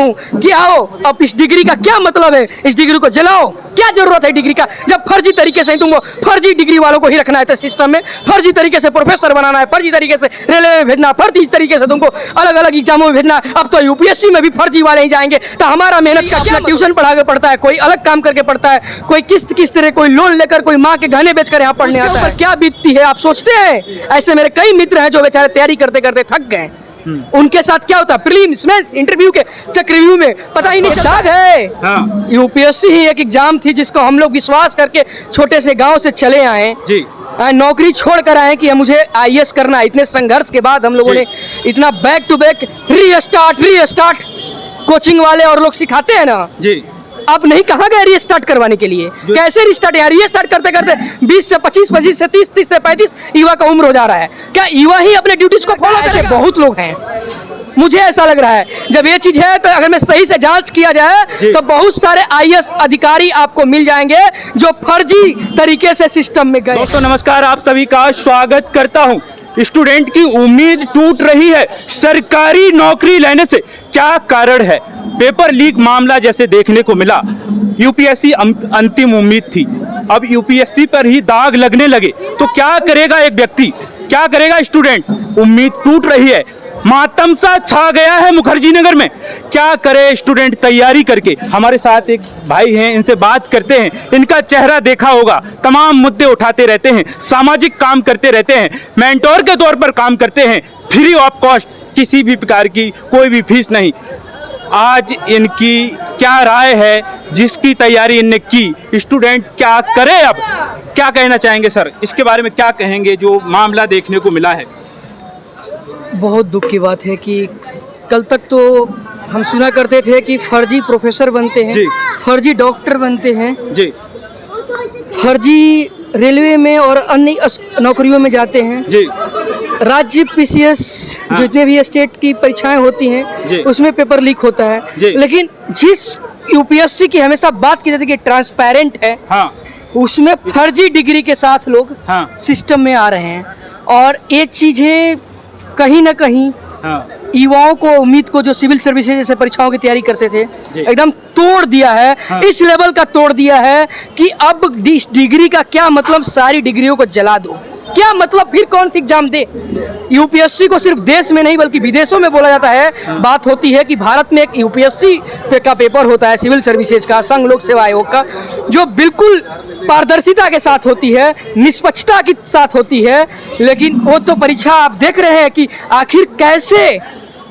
कि आओ अब इस डिग्री का क्या मतलब है, इस डिग्री को जलाओ, क्या जरूरत है डिग्री का जब फर्जी तरीके से तुमको फर्जी डिग्री वालों को ही रखना है तो सिस्टम में, फर्जी तरीके से प्रोफेसर बनाना है, फर्जी तरीके से रेलवे में भेजना, फर्जी तरीके से तुमको अलग अलग एग्जामों में भेजना। अब तो यूपीएससी में भी फर्जी वाले ही जाएंगे, तो हमारा मेहनत का अपना ट्यूशन पढ़ा के पढ़ता है, कोई अलग काम करके पढ़ता है, कोई किस्त तरह, कोई लोन लेकर, कोई माँ के गहने बेचकर यहाँ पढ़ने आता है। क्या बीतती है आप सोचते हैं? ऐसे मेरे कई मित्र हैं जो बेचारे तैयारी करते करते थक गए। उनके साथ क्या होता है, प्रीलिम्स मेंस इंटरव्यू के चक्रव्यूह में पता ही नहीं दाग है। हाँ। यूपीएससी ही एक एग्जाम थी जिसको हम लोग विश्वास करके छोटे से गांव से चले आए जी, नौकरी छोड़ कर आए कि मुझे आईएएस करना है। इतने संघर्ष के बाद हम लोगों ने इतना back to back restart coaching वाले और लोग सिखाते हैं ना जी। अब नहीं कहा गया रीस्टार्ट करवाने के लिए, कैसे रिस्टार्ट यार, रीस्टार्ट करते करते 20 से 25, 25 से 30, 30 से 35 युवा का उम्र हो जा रहा है। क्या युवा ही अपने ड्यूटीज को फॉलो करे? बहुत लोग हैं, मुझे ऐसा लग रहा है। जब ये चीज है तो अगर मैं सही से जांच किया जाए तो बहुत सारे आईएएस अधिकारी आपको मिल जाएंगे जो फर्जी तरीके से सिस्टम में गए। दोस्तों नमस्कार, आप सभी का स्वागत करता हूं। स्टूडेंट की उम्मीद टूट रही है सरकारी नौकरी लेने से, क्या कारण है? पेपर लीक मामला जैसे देखने को मिला, यूपीएससी अंतिम उम्मीद थी, अब यूपीएससी पर ही दाग लगने लगे तो क्या करेगा एक व्यक्ति, क्या करेगा स्टूडेंट? उम्मीद टूट रही है, मातम सा छा गया है मुखर्जी नगर में। क्या करे स्टूडेंट तैयारी करके? हमारे साथ एक भाई हैं, इनसे बात करते हैं। इनका चेहरा देखा होगा, तमाम मुद्दे उठाते रहते हैं, सामाजिक काम करते रहते हैं, मेंटोर के तौर पर काम करते हैं, फ्री ऑफ कॉस्ट, किसी भी प्रकार की कोई भी फीस नहीं। आज इनकी क्या राय है, जिसकी तैयारी इनने की, स्टूडेंट क्या करे? अब क्या कहना चाहेंगे सर, इसके बारे में क्या कहेंगे जो मामला देखने को मिला है? बहुत दुख की बात है कि कल तक तो हम सुना करते थे कि फर्जी प्रोफेसर बनते हैं, फर्जी डॉक्टर बनते हैं जी, फर्जी रेलवे में और अन्य नौकरियों में जाते हैं जी, राज्य पीसीएस जितने भी स्टेट की परीक्षाएं होती हैं उसमें पेपर लीक होता है। लेकिन जिस यूपीएससी की हमेशा बात की जाती है कि ट्रांसपेरेंट है, उसमें फर्जी डिग्री के साथ लोग सिस्टम में आ रहे हैं। और ये चीजें कहीं ना कहीं युवाओं को, उम्मीद को, जो सिविल सर्विसेज जैसे परीक्षाओं की तैयारी करते थे, एकदम तोड़ दिया है। इस लेवल का तोड़ दिया है कि अब डिग्री का क्या मतलब, सारी डिग्रियों को जला दो, क्या मतलब? फिर कौन सी एग्जाम दे? यूपीएससी को सिर्फ देश में नहीं बल्कि विदेशों में बोला जाता है। बात होती है कि भारत में एक यूपीएससी का पेपर होता है सिविल सर्विसेज का, संघ लोक सेवा आयोग का, जो बिल्कुल पारदर्शिता के साथ होती है, निष्पक्षता के साथ होती है। लेकिन वो तो परीक्षा आप देख रहे हैं कि आखिर कैसे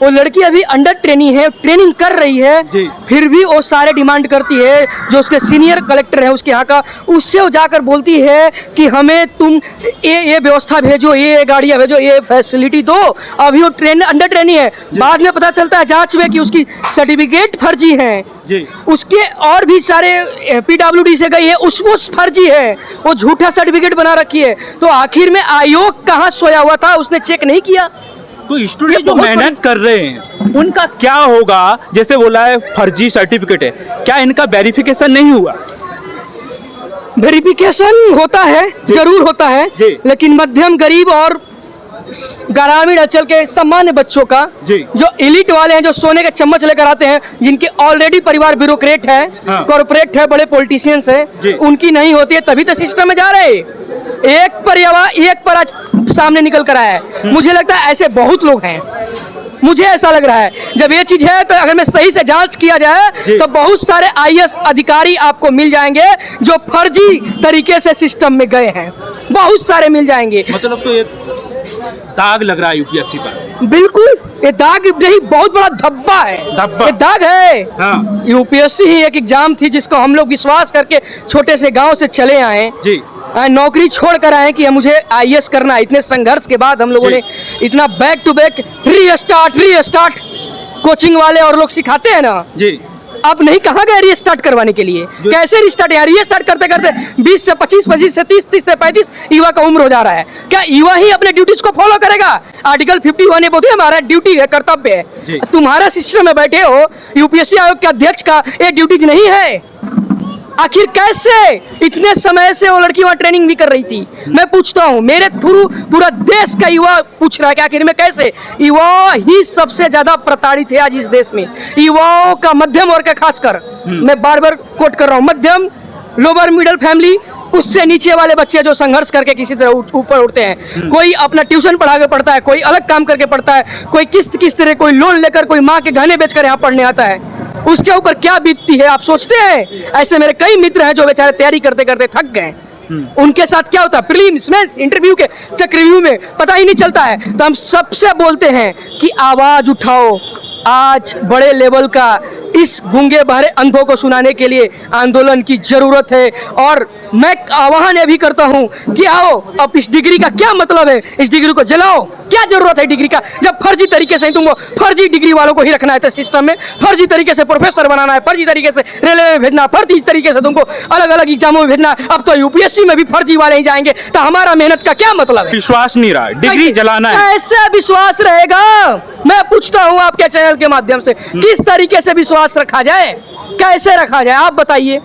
वो लड़की अभी अंडर ट्रेनिंग है, ट्रेनिंग कर रही है, फिर भी वो सारे डिमांड करती है। जो उसके सीनियर कलेक्टर है उसके यहाँ का, उससे वो जाकर बोलती है कि हमें तुम ये व्यवस्था भेजो, ये गाड़ियाँ भेजो, ये फैसिलिटी दो। अभी वो अंडर ट्रेनिंग है, बाद में पता चलता है जांच में कि उसकी सर्टिफिकेट फर्जी है, उसके और भी सारे पीडब्ल्यूडी से गई है, उसको फर्जी है, वो झूठा सर्टिफिकेट बना रखी है। तो आखिर में आयोग कहाँ सोया हुआ था, उसने चेक नहीं किया? तो स्टूडेंट जो मेहनत कर रहे हैं उनका क्या होगा? जैसे बोला है फर्जी सर्टिफिकेट है, क्या इनका वेरिफिकेशन नहीं हुआ? वेरिफिकेशन होता है, जरूर होता है, लेकिन मध्यम गरीब और ग्रामीण अंचल के सामान्य बच्चों का, जो एलिट वाले हैं, जो सोने के चम्मच लेकर आते हैं, जिनके ऑलरेडी परिवार ब्यूरोक्रेट है, कॉर्पोरेट है, बड़े पॉलिटिशियंस हैं, उनकी नहीं होती है, तभी तो सिस्टम में जा रहे हैं। एक पर आज सामने निकल कर आया है। मुझे लगता है ऐसे बहुत लोग हैं, मुझे ऐसा लग रहा है। जब ये चीज है तो अगर मैं सही से जांच किया जाए तो बहुत सारे आईएएस अधिकारी आपको मिल जाएंगे जो फर्जी तरीके से सिस्टम में गए हैं, बहुत सारे मिल जाएंगे। मतलब तो ये दाग लग रहा है यूपीएससी पर? बिल्कुल, ये दाग नहीं, बहुत बड़ा धब्बा है, ये दाग है। यूपीएससी ही एक एग्जाम थी जिसको हम लोग विश्वास करके छोटे से गांव से चले आए जी, नौकरी छोड़ कर आए कि मुझे आईएएस करना है। इतने संघर्ष के बाद हम लोगों ने इतना back to back restart coaching वाले और लोग सिखाते हैं ना जी। अब नहीं कहा गया रीस्टार्ट करवाने के लिए, कैसे रिस्टार्ट यार, रीस्टार्ट करते करते 20 से 25, 25 से 30, 30 से 35 युवा का उम्र हो जा रहा है। क्या युवा ही अपने ड्यूटीज को फॉलो करेगा? आर्टिकल 51 ये बोलते हैं हमारा ड्यूटी है, कर्तव्य है। तुम्हारा सिस्टम में बैठे हो, यूपीएससी आयोग के अध्यक्ष का ये ड्यूटीज नहीं है? आखिर कैसे इतने समय से वो लड़की वहां ट्रेनिंग भी कर रही थी? मैं पूछता हूं, मेरे थ्रू पूरा देश का युवा पूछ रहा है कि आखिर में कैसे? युवा ही सबसे ज्यादा प्रताड़ित है आज इस देश में। युवाओं का, मध्यम वर्ग का खासकर, मैं बार बार कोट कर रहा हूं, मध्यम लोअर मिडिल फैमिली, उससे नीचे वाले बच्चे जो संघर्ष करके किसी तरह ऊपर उठते हैं। कोई अपना ट्यूशन पढ़ा के पढ़ता है, कोई अलग काम करके पढ़ता है, कोई किस्त तरह, कोई लोन लेकर, कोई माँ के गहने बेचकर यहाँ पढ़ने आता है। उसके ऊपर क्या बीतती है आप सोचते हैं? ऐसे मेरे कई मित्र हैं जो बेचारे तैयारी करते करते थक गए। उनके साथ क्या होता है? प्रीलिम्स, मेंस, इंटरव्यू के चक्रव्यूह में पता ही नहीं चलता है। तो हम सबसे बोलते हैं कि आवाज उठाओ। आज बड़े लेवल का इस गूंगे बहरे अंधों को सुनाने के लिए आंदोलन की जरूरत है। और मैं आह्वान ये भी करता हूं कि आओ, अब इस डिग्री का क्या मतलब है? इस डिग्री को जलाओ। क्या जरूरत है डिग्री का, जब फर्जी तरीके से तुमको फर्जी डिग्री वालों को ही रखना है तो सिस्टम में, फर्जी तरीके से प्रोफेसर बनाना है, फर्जी तरीके से रेलवे में भेजना, फर्जी तरीके से तुमको अलग अलग एग्जामों में भेजना। अब तो यूपीएससी में भी फर्जी वाले ही जाएंगे, तो हमारा मेहनत का क्या मतलब है? विश्वास नहीं रहा, डिग्री जलाना है। कैसे विश्वास रहेगा? मैं पूछता हूं आपके चैनल के माध्यम से, किस तरीके से विश्वास रखा जाए, कैसे रखा जाए, आप बताइए।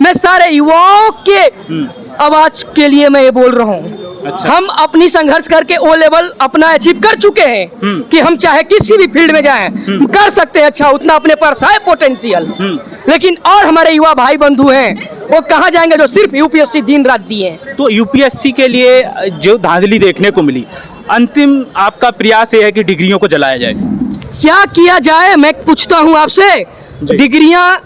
मैं सारे युवाओं के आवाज के लिए मैं ये बोल रहा हूँ। अच्छा। हम अपनी संघर्ष करके ओ लेवल अपना अचीव कर चुके हैं कि हम चाहे किसी भी फील्ड में जाएं, कर सकते हैं अच्छा, उतना अपने पास है पोटेंशियल। लेकिन और हमारे युवा भाई बंधु हैं, वो कहाँ जाएंगे जो सिर्फ यूपीएससी दिन रात दिए? तो यूपीएससी के लिए जो धांधली देखने को मिली, अंतिम आपका प्रयास ये है कि डिग्रियों को जलाया जाए। क्या किया जाए, मैं पूछता हूं आपसे। डिग्रियां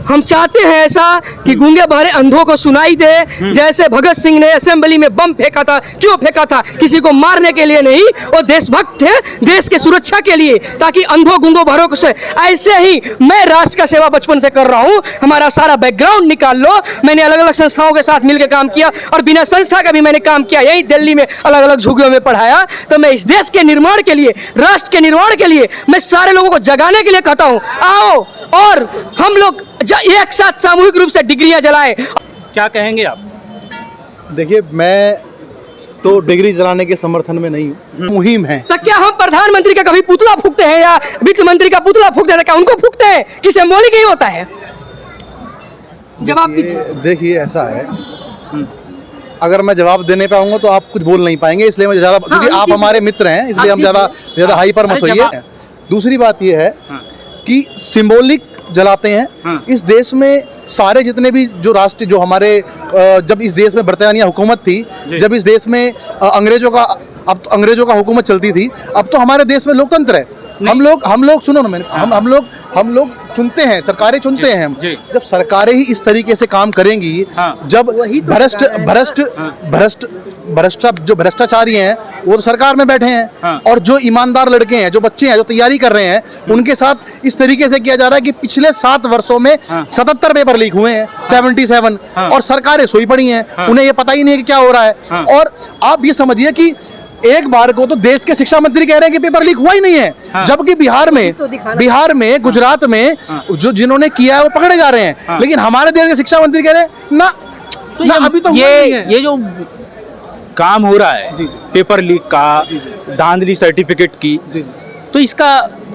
हम चाहते हैं ऐसा कि गूंगे बहरे अंधों को सुनाई दे। जैसे भगत सिंह ने असेंबली में बम फेंका था, क्यों फेंका था? किसी को मारने के लिए नहीं, वो देशभक्त थे, देश के सुरक्षा के लिए, ताकि अंधों गूंगों बहरों से। ऐसे ही मैं राष्ट्र का सेवा बचपन से कर रहा हूँ। हमारा सारा बैकग्राउंड निकाल लो, मैंने अलग अलग संस्थाओं के साथ मिलकर काम किया और बिना संस्था का भी मैंने काम किया, यही दिल्ली में अलग अलग झुग्गियों में पढ़ाया। तो मैं इस देश के निर्माण के लिए, राष्ट्र के निर्माण के लिए, मैं सारे लोगों को जगाने के लिए कहता हूँ, आओ और हम लोग एक साथ सामूहिक रूप से डिग्रियां जलाएं। क्या कहेंगे आप? देखिए, मैं तो डिग्री जलाने के समर्थन में नहीं हूँ। मुहिम है। तो क्या हम प्रधानमंत्री का कभी पुतला फूकते हैं या वित्त मंत्री का पुतला फूकते हैं? क्या उनको फूकते हैं कि सिंबॉलिक ही होता है? जवाब दीजिए। देखिए, ऐसा है, अगर मैं जवाब देने पे आऊंगा तो आप कुछ बोल नहीं पाएंगे, इसलिए मैं ज्यादा, क्योंकि आप हमारे मित्र हैं, इसलिए हम ज्यादा हाइपर मत होइए। दूसरी बात यह है कि सिंबॉलिक जलाते हैं। इस देश में सारे जितने भी जो राष्ट्र, जो हमारे जब इस देश में बरतानिया हुकूमत थी, जब इस देश में अंग्रेजों का, अब तो अंग्रेजों का हुकूमत चलती थी, अब तो हमारे देश में लोकतंत्र है। हम लोग सुनो ना, मैंने हम लोग चुनते हैं, सरकारें चुनते हैं हम। जब सरकारें ही इस तरीके से काम करेंगी, जब जो भ्रष्टाचारी हैं वो तो सरकार में बैठे हैं, और जो ईमानदार लड़के हैं, जो बच्चे हैं, जो तैयारी कर रहे हैं, उनके साथ इस तरीके से किया जा रहा है कि पिछले 7 वर्षों में 77 पेपर लीक हुए हैं, 77, और सरकारें सोई पड़ी हैं, उन्हें ये पता ही नहीं है कि क्या हो रहा है। और आप ये समझिए कि एक बार को तो देश के शिक्षा मंत्री कह रहे हैं कि पेपर लीक हुआ ही नहीं है, जबकि बिहार में, गुजरात में जो जिन्होंने किया है वो पकड़े जा रहे हैं। लेकिन हमारे देश के शिक्षा मंत्री कह रहे हैं ना, तो अभी तो ये जो काम हो रहा है पेपर लीक का, धांधली सर्टिफिकेट की, तो इसका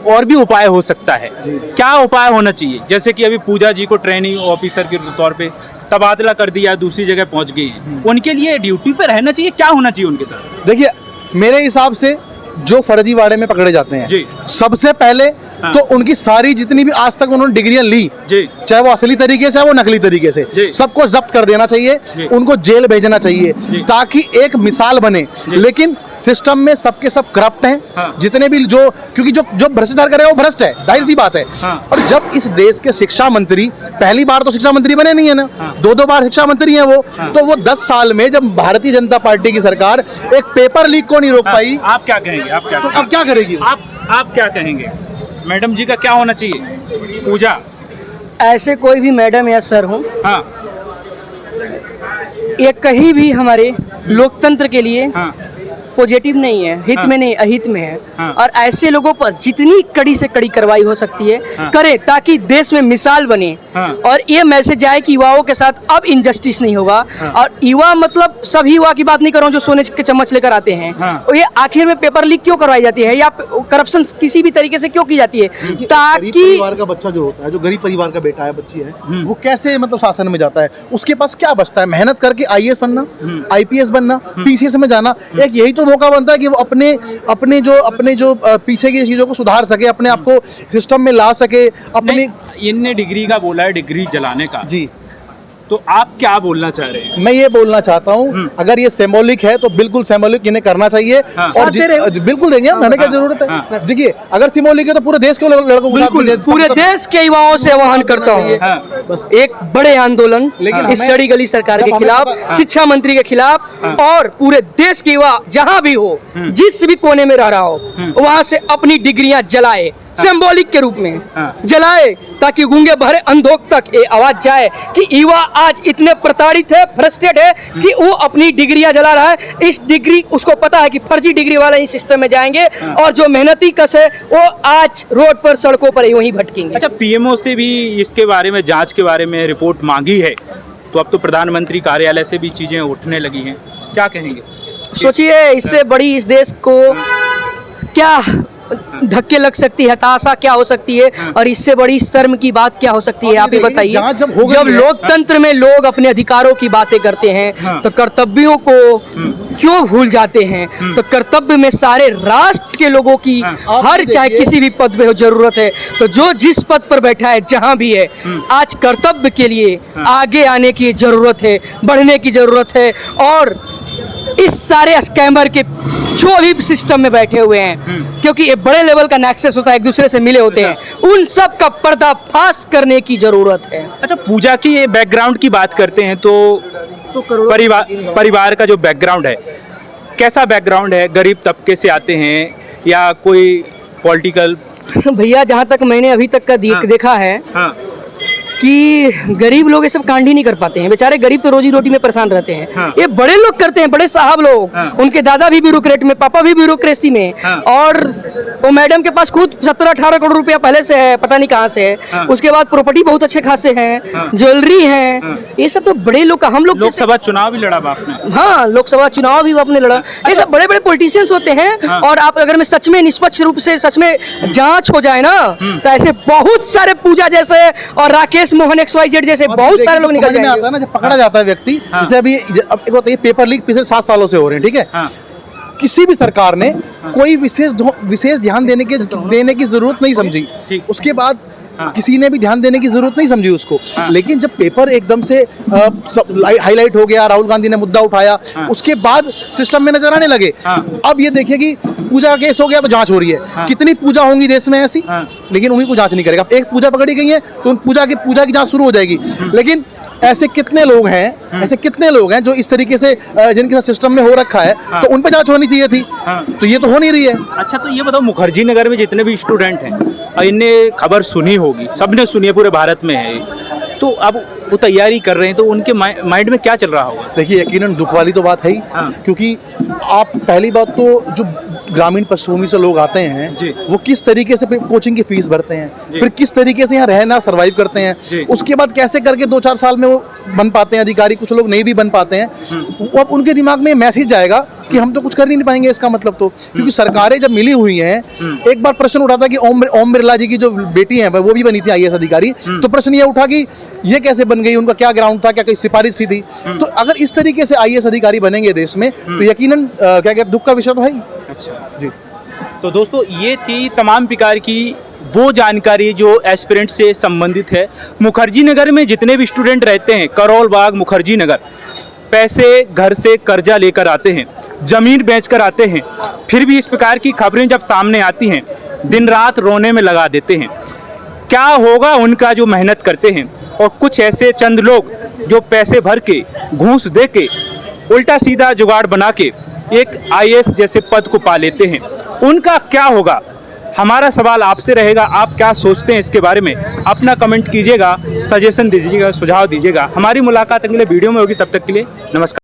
और भी उपाय हो सकता है। क्या उपाय होना चाहिए? जैसे कि अभी पूजा जी को ट्रेनिंग ऑफिसर के तौर पे तबादला कर दिया, दूसरी जगह पहुंच गई है, उनके लिए ड्यूटी पे रहना चाहिए, क्या होना चाहिए उनके साथ? देखिए, मेरे हिसाब से जो फर्जीवाड़े में पकड़े जाते हैं, सबसे पहले तो उनकी सारी जितनी भी आज तक उन्होंने डिग्रियां ली, चाहे वो असली तरीके से, वो नकली तरीके से, सबको जब्त कर देना चाहिए, उनको जेल भेजना चाहिए, ताकि एक मिसाल बने। लेकिन सिस्टम में सबके सब करप्ट हैं, जितने भी जो, क्योंकि जो भ्रष्टाचार करे वो भ्रष्ट है, जाहिर सी बात है। और जब इस देश के शिक्षा मंत्री, पहली बार तो शिक्षा मंत्री बने नहीं है ना, 2 बार शिक्षा मंत्री हैं वो, तो वो 10 साल में जब भारतीय जनता पार्टी की सरकार एक पेपर लीक को नहीं रोक पाई, आप क्या कहेंगे? तो अब क्या करेगी? आप क्या कहेंगे? मैडम जी का क्या होना चाहिए? पूजा, ऐसे कोई भी मैडम या सर हो, ये कहीं भी हमारे लोकतंत्र के लिए पॉजिटिव नहीं है, हित हाँ। में नहीं, अहित में है। हाँ। और ऐसे लोगों पर जितनी कड़ी से कड़ी कार्रवाई हो सकती है हाँ। करें, ताकि देश में मिसाल बने। हाँ। और ये मैसेज आए कि युवाओं के साथ अब इनजस्टिस नहीं होगा। हाँ। और युवा मतलब सभी युवा की बात नहीं कर रहा हूँ जो सोने के चम्मच लेकर आते हैं। हाँ। और ये आखिर में पेपर लीक क्यों करवाई जाती है या करप्शन किसी भी तरीके से क्यों की जाती है, गरीब ताकि परिवार का बच्चा जो होता है, जो गरीब परिवार का बेटा है, बच्ची है, वो कैसे मतलब शासन में जाता है? उसके पास क्या बचता है? मेहनत करके आईएएस बनना, आईपीएस बनना, पीसीएस में जाना। एक यही तो मौका बनता है कि वो अपने जो पीछे की चीजों को सुधार सके, अपने आप को सिस्टम में ला सके, अपने। इनने डिग्री का बोला है, डिग्री जलाने का, जी, तो आप क्या बोलना चाह रहे हैं? मैं ये बोलना चाहता हूँ, अगर ये सिंबॉलिक है तो बिल्कुल सिंबॉलिक इन्हें करना चाहिए। हाँ। और बिल्कुल देंगे हम, हमें क्या जरूरत है? हाँ। देखिए, अगर सिंबॉलिक है तो पूरे देश के लड़कों को बिल्कुल पूरे देश के युवाओं से आह्वान करता हूँ, हाँ। बस एक बड़े आंदोलन लेकिन इस हमें- सड़ी गली सरकार के जब हमें खिलाफ, पता- शिक्षा मंत्री के खिलाफ, और पूरे देश के युवा जहां भी हो, जिस भी कोने में रह रहा हो, वहां से अपनी डिग्रियां जलाए, सिंबॉलिक के रूप में जलाए, ताकि गूंगे बहरे अंधों तक ये आवाज जाए कि युवा आज इतने प्रताड़ित है, फ्रस्ट्रेट है कि वो अपनी डिग्रियां जला रहा है। इस डिग्री उसको पता है कि फर्जी डिग्री वाले इस सिस्टम में जाएंगे, और जो मेहनती कस है वो आज रोड पर, सड़कों पर यूं ही भटकेंगे। अच्छा, पीएमओ से भी इसके बारे में, जांच के बारे में रिपोर्ट मांगी है, तो अब तो प्रधानमंत्री कार्यालय से भी चीजें उठने लगी हैं, क्या कहेंगे? सोचिए, इससे बड़ी इस देश को क्या धक्के लग सकती है, हताशा क्या हो सकती है, और इससे बड़ी शर्म की बात क्या हो सकती है? आप ही बताइए। जांच जब हो गई जब है- लोकतंत्र में लोग अपने अधिकारों की बातें करते हैं तो कर्तव्यों को क्यों भूल जाते हैं? तो कर्तव्य में सारे राष्ट्र के लोगों की हर, चाहे किसी भी पद पे हो, जरूरत है। तो जो जिस पद पर बैठा है, जहां भी है, आज कर्तव्य के लिए आगे आने की जरूरत है, बढ़ने की जरूरत है। और इस सारे स्कैमर के जो भी सिस्टम में बैठे हुए हैं, क्योंकि ये बड़े लेवल का नेक्सस होता है, एक दूसरे से मिले होते हैं, उन सब का पर्दाफाश करने की जरूरत है। अच्छा, पूजा की बैकग्राउंड की बात करते हैं तो परिवार का जो बैकग्राउंड है, कैसा बैकग्राउंड है? गरीब तबके से आते हैं या कोई पॉलिटिकल? भैया, जहाँ तक मैंने अभी तक का देखा है हाँ। कि गरीब लोग ये सब कांड ही नहीं कर पाते हैं। बेचारे गरीब तो रोजी रोटी में परेशान रहते हैं। हाँ। ये बड़े लोग करते हैं, बड़े साहब लोग। हाँ। उनके दादा भी ब्यूरोक्रेट में, पापा भी ब्यूरोक्रेसी में। हाँ। और वो मैडम के पास खुद 17-18 करोड़ रुपया पहले से है, पता नहीं कहाँ से है। हाँ। उसके बाद प्रॉपर्टी बहुत अच्छे खासे हैं, हाँ। ज्वेलरी है। हाँ। ये सब तो बड़े लोग का, हम लोग जैसे- लोकसभा चुनाव भी लड़ा बाप ने। हाँ, लोकसभा चुनाव भी वो अपने लड़ा। ये सब बड़े बड़े पॉलिटिशियंस होते हैं। हाँ। और आप अगर मैं सच में निष्पक्ष रूप से सच में जांच हो जाए ना, तो ऐसे बहुत सारे पूजा जैसे और राकेश मोहन XYZ जैसे बहुत सारे लोग निकल समझ में जाएंगे। आता है ना, जब पकड़ा जाता है व्यक्ति। हाँ। जैसे अभी अब एक बताइए, पेपर लीक पिछले 7 सालों से हो रहे हैं, ठीक है? हाँ। किसी भी सरकार ने कोई विशेष ध्यान देने की जरूरत नहीं समझी। ठीक। उसके बाद हाँ। किसी ने भी ध्यान देने की जरूरत नहीं समझी उसको। हाँ। लेकिन जब पेपर एकदम से हाईलाइट हो गया, राहुल गांधी ने मुद्दा उठाया, हाँ। उसके बाद सिस्टम में नजर आने लगे। हाँ। अब ये देखिए कि पूजा का केस हो गया तो जांच हो रही है। हाँ। कितनी पूजा होंगी देश में ऐसी, हाँ। लेकिन उन्हीं को जांच नहीं करेगा। एक पूजा पकड़ी गई है तो उन पूजा की जांच शुरू हो जाएगी। लेकिन ऐसे कितने लोग हैं जो इस तरीके से जिनके साथ सिस्टम में हो रखा है, हाँ। तो उन पे जांच होनी चाहिए थी। हाँ। तो ये तो हो नहीं रही है। अच्छा, तो ये बताओ, मुखर्जी नगर में जितने भी स्टूडेंट हैं, इनने खबर सुनी होगी, सबने सुनी है, पूरे भारत में है, तो अब वो तैयारी कर रहे हैं, तो उनके माइंड में क्या चल रहा होगा? देखिए, यकीनन दुख वाली तो बात है ही। हाँ। क्योंकि आप पहली बात तो जो ग्रामीण पृष्ठभूमि से लोग आते जी। हैं, वो किस तरीके से कोचिंग की फीस भरते जी। हैं, फिर किस तरीके से यहाँ रहना सर्वाइव करते जी। हैं, उसके बाद कैसे करके 2-4 साल में वो बन पाते हैं अधिकारी, कुछ लोग नहीं भी बन पाते हैं। वो अब उनके दिमाग में मैसेज जाएगा कि हम तो कुछ कर ही नहीं पाएंगे इसका मतलब तो। क्योंकि सरकारें जब मिली हुई हैं, एक बार प्रश्न उठा था कि ओम बिरला जी की जो बेटी है वो भी बनी थी IAS अधिकारी, तो प्रश्न ये उठा कि ये कैसे बन गई, उनका क्या ग्राउंड था, क्या कोई सिफारिश थी? तो अगर इस तरीके से IAS अधिकारी बनेंगे देश में, तो यकीनन क्या कहते हैं, दुख का विषय तो है ही। अच्छा जी। तो दोस्तों, ये थी तमाम प्रकार की वो जानकारी जो एस्पिरेंट से संबंधित है। मुखर्जी नगर में जितने भी स्टूडेंट रहते हैं, करोल बाग, मुखर्जी नगर, पैसे घर से कर्जा लेकर आते हैं, जमीन बेचकर आते हैं, फिर भी इस प्रकार की खबरें जब सामने आती हैं, दिन रात रोने में लगा देते हैं। क्या होगा उनका जो मेहनत करते हैं, और कुछ ऐसे चंद लोग जो पैसे भर के, घूस दे के, उल्टा सीधा जुगाड़ बना के एक IAS जैसे पद को पा लेते हैं, उनका क्या होगा? हमारा सवाल आपसे रहेगा, आप क्या सोचते हैं इसके बारे में? अपना कमेंट कीजिएगा, सजेशन दीजिएगा, सुझाव दीजिएगा। हमारी मुलाकात अगले वीडियो में होगी, तब तक के लिए नमस्कार।